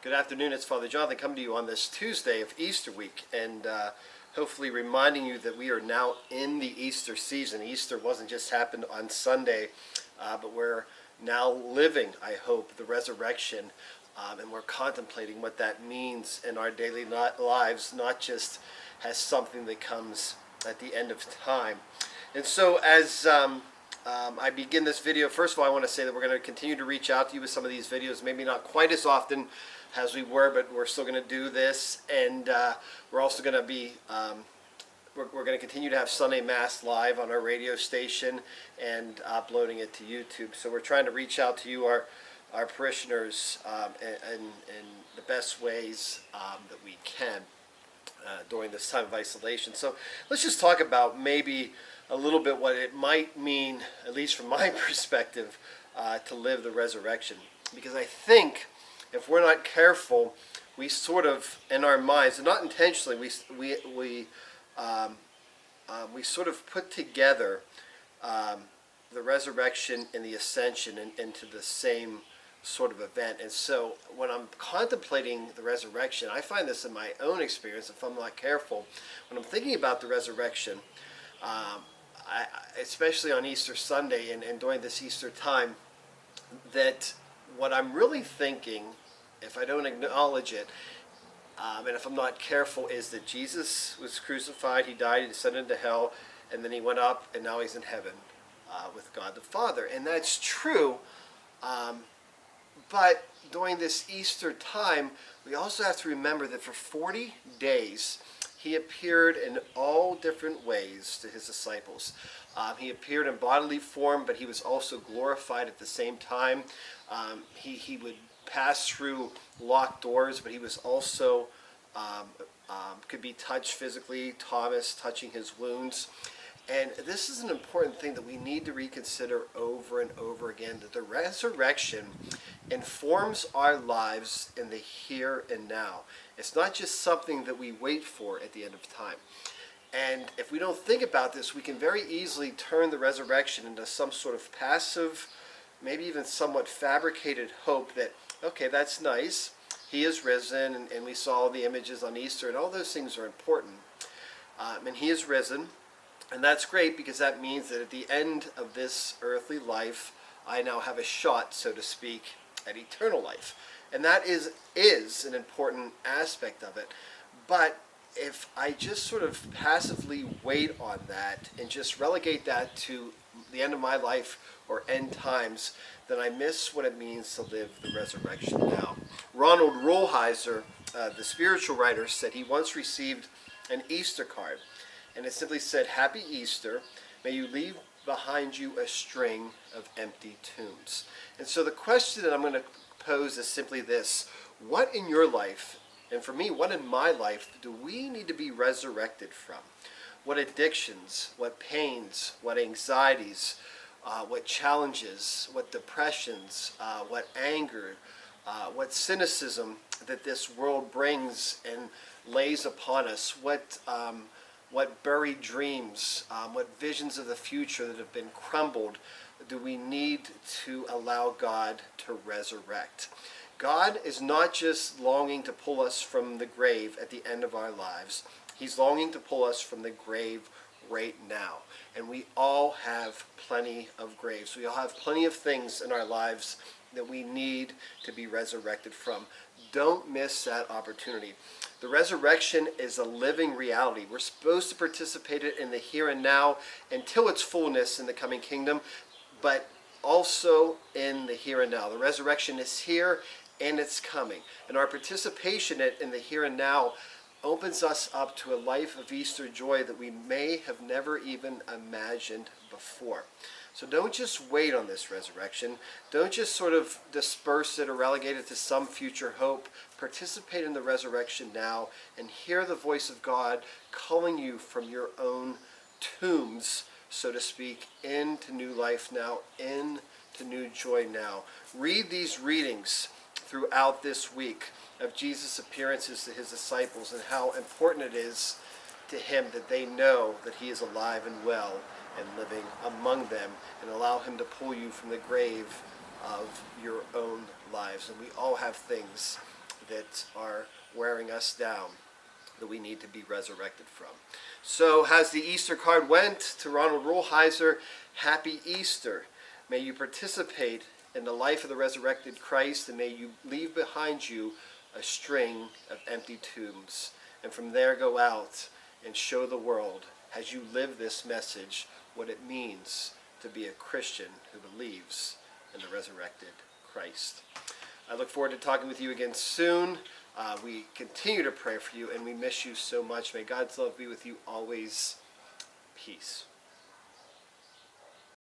Good afternoon, it's Father Jonathan coming to you on this Tuesday of Easter week, and hopefully reminding you that we are now in the Easter season. Easter wasn't just happened on Sunday, but we're now living, I hope, the resurrection, and we're contemplating what that means in our daily lives, not just as something that comes at the end of time. And so as I begin this video, first of all, I want to say that we're going to continue to reach out to you with some of these videos, maybe not quite as often as we were, but we're still going to do this, and we're also going to be we're going to continue to have Sunday Mass live on our radio station and uploading it to YouTube. So we're trying to reach out to you, our parishioners, in the best ways that we can during this time of isolation. So let's just talk about maybe a little bit what it might mean, at least from my perspective, to live the resurrection. Because I think if we're not careful, we sort of, in our minds, and not intentionally, we sort of put together the resurrection and the ascension into the same sort of event. And so when I'm contemplating the resurrection, I find this in my own experience, if I'm not careful, when I'm thinking about the resurrection, especially on Easter Sunday and during this Easter time, that what I'm really thinking, if I don't acknowledge it, and if I'm not careful, is that Jesus was crucified, he died, he descended into hell, and then he went up, and now he's in heaven with God the Father. And that's true, but during this Easter time, we also have to remember that for 40 days, he appeared in all different ways to his disciples. He appeared in bodily form, but he was also glorified at the same time. He would pass through locked doors, but he was also could be touched physically. Thomas touching his wounds. And this is an important thing that we need to reconsider over and over again, that the resurrection informs our lives in the here and now. It's not just something that we wait for at the end of time. And if we don't think about this, we can very easily turn the resurrection into some sort of passive, maybe even somewhat fabricated hope that, okay, that's nice, he is risen, and we saw the images on Easter, and all those things are important. And he is risen, and that's great, because that means that at the end of this earthly life, I now have a shot, so to speak, at eternal life. And that is an important aspect of it. But if I just sort of passively wait on that and just relegate that to the end of my life or end times, then I miss what it means to live the resurrection now. Ronald Rolheiser, the spiritual writer, said he once received an Easter card, and it simply said, "Happy Easter, may you leave behind you a string of empty tombs." And so the question that I'm going to pose is simply this: what in your life, and for me, what in my life, do we need to be resurrected from? What addictions, what pains, what anxieties, what challenges, what depressions, what anger, what cynicism that this world brings and lays upon us, what buried dreams, what visions of the future that have been crumbled do we need to allow God to resurrect? God is not just longing to pull us from the grave at the end of our lives. He's longing to pull us from the grave right now. And we all have plenty of graves. We all have plenty of things in our lives that we need to be resurrected from. Don't miss that opportunity. The resurrection is a living reality. We're supposed to participate in the here and now until its fullness in the coming kingdom, but also in the here and now. The resurrection is here and it's coming. And our participation in the here and now opens us up to a life of Easter joy that we may have never even imagined before. So don't just wait on this resurrection. Don't just sort of disperse it or relegate it to some future hope. Participate in the resurrection now and hear the voice of God calling you from your own tombs, so to speak, into new life now, into new joy now. Read these readings throughout this week of Jesus' appearances to his disciples and how important it is to him that they know that he is alive and well and living among them, and allow him to pull you from the grave of your own lives. And we all have things that are wearing us down, that we need to be resurrected from. So as the Easter card went to Ronald Rolheiser, happy Easter. May you participate in the life of the resurrected Christ, and may you leave behind you a string of empty tombs. And from there go out and show the world, as you live this message, what it means to be a Christian who believes in the resurrected Christ. I look forward to talking with you again soon. We continue to pray for you, and we miss you so much. May God's love be with you always. Peace.